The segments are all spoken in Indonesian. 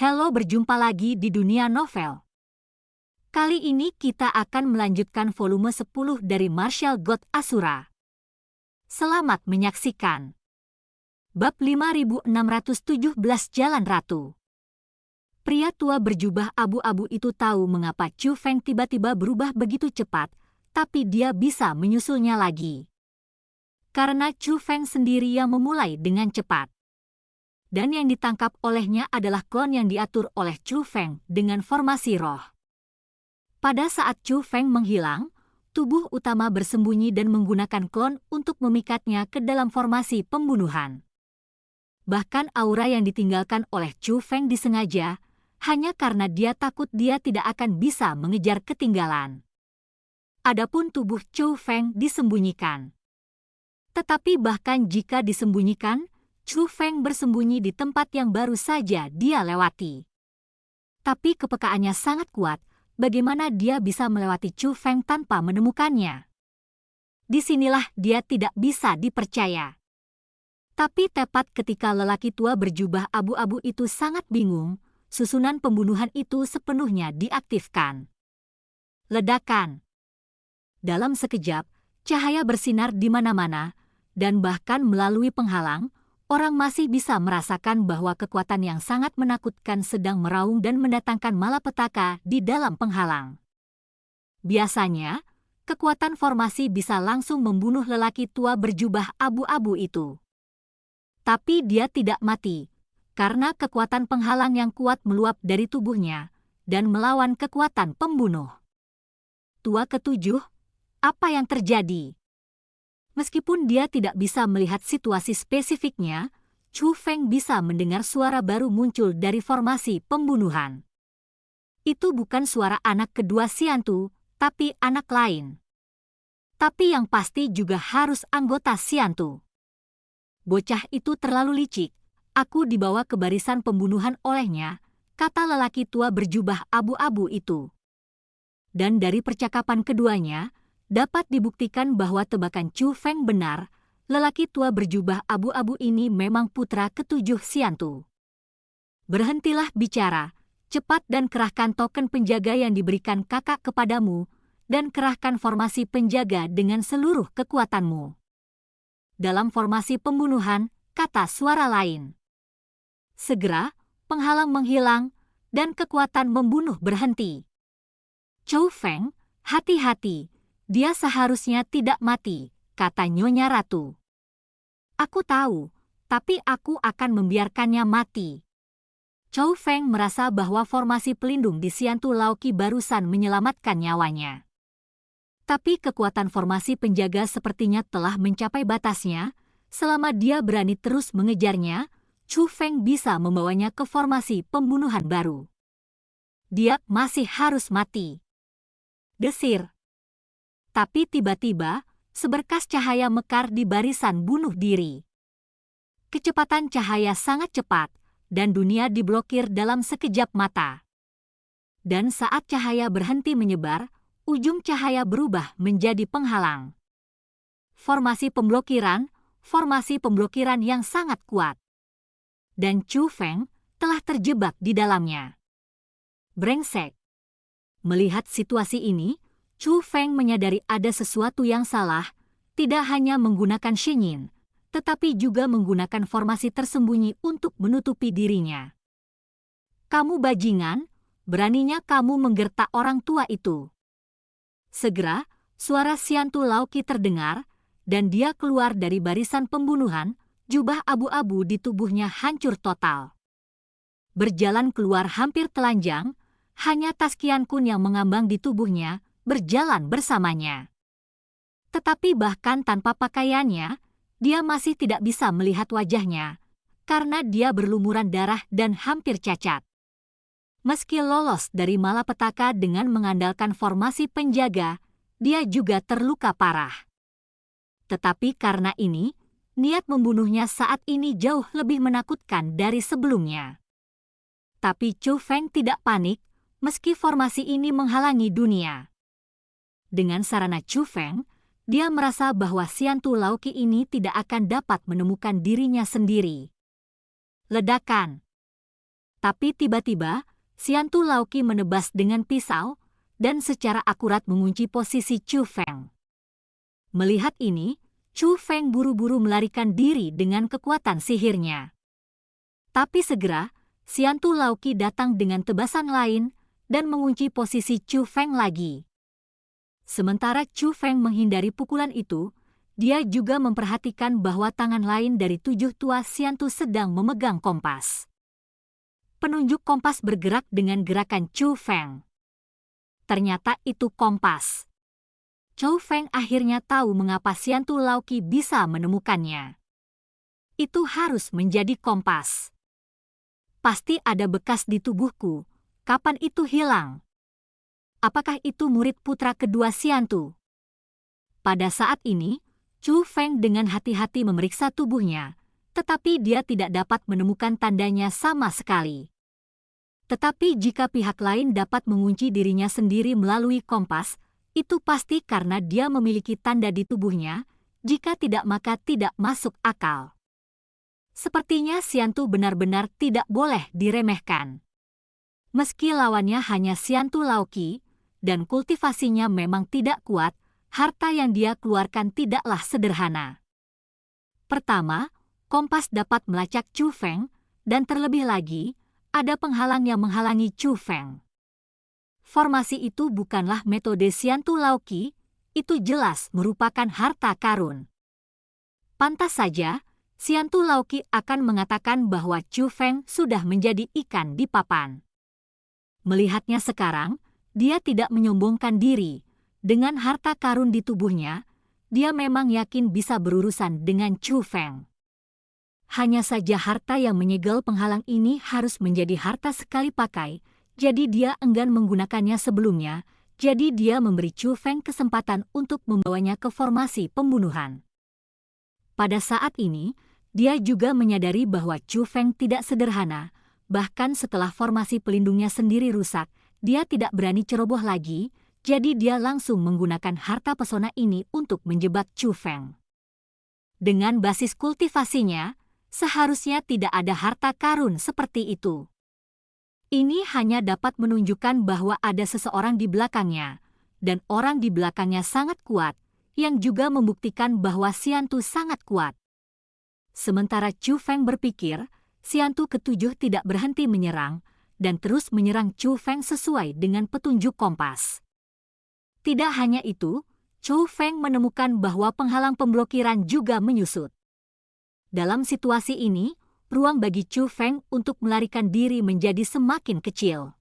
Halo, berjumpa lagi di dunia novel. Kali ini kita akan melanjutkan volume 10 dari Martial God Asura. Selamat menyaksikan. Bab 5617 Jalan Ratu. Pria tua berjubah abu-abu itu tahu mengapa Chu Feng tiba-tiba berubah begitu cepat, tapi dia bisa menyusulnya lagi. Karena Chu Feng sendiri yang memulai dengan cepat. Dan yang ditangkap olehnya adalah klon yang diatur oleh Chu Feng dengan formasi roh. Pada saat Chu Feng menghilang, tubuh utama bersembunyi dan menggunakan klon untuk memikatnya ke dalam formasi pembunuhan. Bahkan aura yang ditinggalkan oleh Chu Feng disengaja, hanya karena dia takut dia tidak akan bisa mengejar ketinggalan. Adapun tubuh Chu Feng disembunyikan. Tetapi bahkan jika disembunyikan, Chu Feng bersembunyi di tempat yang baru saja dia lewati. Tapi kepekaannya sangat kuat, bagaimana dia bisa melewati Chu Feng tanpa menemukannya? Disinilah dia tidak bisa dipercaya. Tapi tepat ketika lelaki tua berjubah abu-abu itu sangat bingung, susunan pembunuhan itu sepenuhnya diaktifkan. Ledakan. Dalam sekejap, cahaya bersinar di mana-mana, dan bahkan melalui penghalang, orang masih bisa merasakan bahwa kekuatan yang sangat menakutkan sedang meraung dan mendatangkan malapetaka di dalam penghalang. Biasanya, kekuatan formasi bisa langsung membunuh lelaki tua berjubah abu-abu itu. Tapi dia tidak mati, karena kekuatan penghalang yang kuat meluap dari tubuhnya dan melawan kekuatan pembunuh. Tua ketujuh, apa yang terjadi? Meskipun dia tidak bisa melihat situasi spesifiknya, Chu Feng bisa mendengar suara baru muncul dari formasi pembunuhan. Itu bukan suara anak kedua Xiantu, tapi anak lain. Tapi yang pasti juga harus anggota Xiantu. Bocah itu terlalu licik, aku dibawa ke barisan pembunuhan olehnya, kata lelaki tua berjubah abu-abu itu. Dan dari percakapan keduanya, dapat dibuktikan bahwa tebakan Chu Feng benar, lelaki tua berjubah abu-abu ini memang putra ketujuh Xiantu. Berhentilah bicara, cepat dan kerahkan token penjaga yang diberikan kakak kepadamu, dan kerahkan formasi penjaga dengan seluruh kekuatanmu. Dalam formasi pembunuhan, kata suara lain. Segera, penghalang menghilang, dan kekuatan membunuh berhenti. Chu Feng, hati-hati. Dia seharusnya tidak mati, kata Nyonya Ratu. Aku tahu, tapi aku akan membiarkannya mati. Chu Feng merasa bahwa formasi pelindung di Xiantu Laoqi barusan menyelamatkan nyawanya. Tapi kekuatan formasi penjaga sepertinya telah mencapai batasnya. Selama dia berani terus mengejarnya, Chu Feng bisa membawanya ke formasi pembunuhan baru. Dia masih harus mati. Desir. Tapi tiba-tiba, seberkas cahaya mekar di barisan bunuh diri. Kecepatan cahaya sangat cepat, dan dunia diblokir dalam sekejap mata. Dan saat cahaya berhenti menyebar, ujung cahaya berubah menjadi penghalang. Formasi pemblokiran yang sangat kuat. Dan Chu Feng telah terjebak di dalamnya. Brengsek. Melihat situasi ini, Chu Feng menyadari ada sesuatu yang salah, tidak hanya menggunakan Shinyin, tetapi juga menggunakan formasi tersembunyi untuk menutupi dirinya. Kamu bajingan, beraninya kamu menggertak orang tua itu. Segera, suara Xiantu Laoqi terdengar, dan dia keluar dari barisan pembunuhan, jubah abu-abu di tubuhnya hancur total. Berjalan keluar hampir telanjang, hanya tas Qian Kun yang mengambang di tubuhnya, berjalan bersamanya. Tetapi bahkan tanpa pakaiannya, dia masih tidak bisa melihat wajahnya, karena dia berlumuran darah dan hampir cacat. Meski lolos dari malapetaka dengan mengandalkan formasi penjaga, dia juga terluka parah. Tetapi karena ini, niat membunuhnya saat ini jauh lebih menakutkan dari sebelumnya. Tapi Chu Feng tidak panik, meski formasi ini menghalangi dunia. Dengan sarana Chu Feng, dia merasa bahwa Xiantu Laoqi ini tidak akan dapat menemukan dirinya sendiri. Ledakan. Tapi tiba-tiba, Xiantu Laoqi menebas dengan pisau dan secara akurat mengunci posisi Chu Feng. Melihat ini, Chu Feng buru-buru melarikan diri dengan kekuatan sihirnya. Tapi segera, Xiantu Laoqi datang dengan tebasan lain dan mengunci posisi Chu Feng lagi. Sementara Chu Feng menghindari pukulan itu, dia juga memperhatikan bahwa tangan lain dari 7 tua Xiantu sedang memegang kompas. Penunjuk kompas bergerak dengan gerakan Chu Feng. Ternyata itu kompas. Chu Feng akhirnya tahu mengapa Xiantu Laoqi bisa menemukannya. Itu harus menjadi kompas. Pasti ada bekas di tubuhku. Kapan itu hilang? Apakah itu murid putra kedua Xiantu? Pada saat ini, Chu Feng dengan hati-hati memeriksa tubuhnya, tetapi dia tidak dapat menemukan tandanya sama sekali. Tetapi jika pihak lain dapat mengunci dirinya sendiri melalui kompas, itu pasti karena dia memiliki tanda di tubuhnya, jika tidak maka tidak masuk akal. Sepertinya Xiantu benar-benar tidak boleh diremehkan. Meski lawannya hanya Xiantu Laoqi, dan kultivasinya memang tidak kuat, harta yang dia keluarkan tidaklah sederhana. Pertama, kompas dapat melacak Chu Feng, dan terlebih lagi, ada penghalang yang menghalangi Chu Feng. Formasi itu bukanlah metode Xiantu Laoqi, itu jelas merupakan harta karun. Pantas saja, Xiantu Laoqi akan mengatakan bahwa Chu Feng sudah menjadi ikan di papan. Melihatnya sekarang, dia tidak menyombongkan diri. Dengan harta karun di tubuhnya, dia memang yakin bisa berurusan dengan Chu Feng. Hanya saja harta yang menyegel penghalang ini harus menjadi harta sekali pakai, jadi dia enggan menggunakannya sebelumnya, jadi dia memberi Chu Feng kesempatan untuk membawanya ke formasi pembunuhan. Pada saat ini, dia juga menyadari bahwa Chu Feng tidak sederhana, bahkan setelah formasi pelindungnya sendiri rusak, dia tidak berani ceroboh lagi, jadi dia langsung menggunakan harta pesona ini untuk menjebak Chu Feng. Dengan basis kultivasinya, seharusnya tidak ada harta karun seperti itu. Ini hanya dapat menunjukkan bahwa ada seseorang di belakangnya, dan orang di belakangnya sangat kuat, yang juga membuktikan bahwa Xiantu sangat kuat. Sementara Chu Feng berpikir, Xiantu ketujuh tidak berhenti menyerang, dan terus menyerang Chu Feng sesuai dengan petunjuk kompas. Tidak hanya itu, Chu Feng menemukan bahwa penghalang pemblokiran juga menyusut. Dalam situasi ini, ruang bagi Chu Feng untuk melarikan diri menjadi semakin kecil.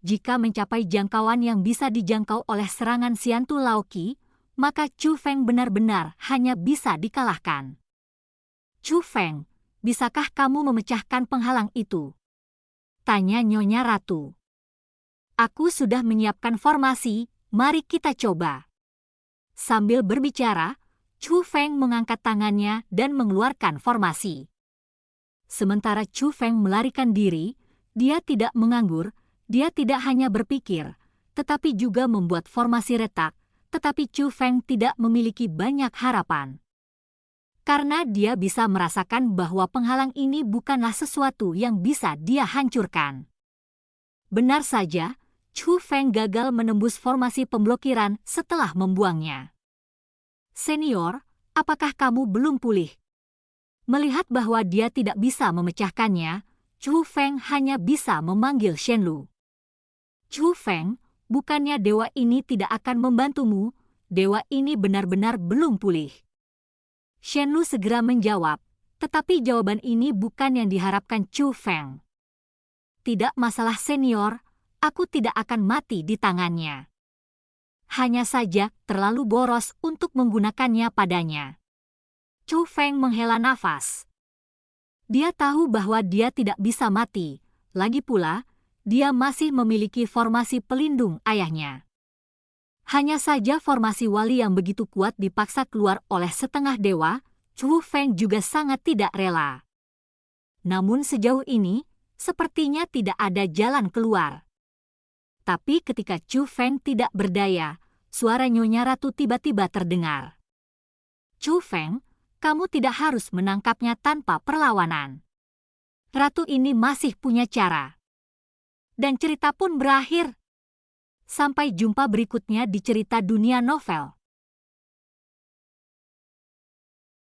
Jika mencapai jangkauan yang bisa dijangkau oleh serangan Xiantu Laoqi, maka Chu Feng benar-benar hanya bisa dikalahkan. Chu Feng, bisakah kamu memecahkan penghalang itu? Tanya Nyonya Ratu. Aku sudah menyiapkan formasi, mari kita coba. Sambil berbicara, Chu Feng mengangkat tangannya dan mengeluarkan formasi. Sementara Chu Feng melarikan diri, dia tidak menganggur, dia tidak hanya berpikir, tetapi juga membuat formasi retak, tetapi Chu Feng tidak memiliki banyak harapan. Karena dia bisa merasakan bahwa penghalang ini bukanlah sesuatu yang bisa dia hancurkan. Benar saja, Chu Feng gagal menembus formasi pemblokiran setelah membuangnya. Senior, apakah kamu belum pulih? Melihat bahwa dia tidak bisa memecahkannya, Chu Feng hanya bisa memanggil Shenlu. Chu Feng, bukannya dewa ini tidak akan membantumu, dewa ini benar-benar belum pulih. Shenlu segera menjawab, tetapi jawaban ini bukan yang diharapkan Chu Feng. Tidak masalah senior, aku tidak akan mati di tangannya. Hanya saja terlalu boros untuk menggunakannya padanya. Chu Feng menghela nafas. Dia tahu bahwa dia tidak bisa mati, lagi pula, dia masih memiliki formasi pelindung ayahnya. Hanya saja formasi wali yang begitu kuat dipaksa keluar oleh setengah dewa, Chu Feng juga sangat tidak rela. Namun sejauh ini, sepertinya tidak ada jalan keluar. Tapi ketika Chu Feng tidak berdaya, suara Nyonya Ratu tiba-tiba terdengar. Chu Feng, kamu tidak harus menangkapnya tanpa perlawanan. ratu ini masih punya cara. Dan cerita pun berakhir. Sampai jumpa berikutnya di cerita dunia novel.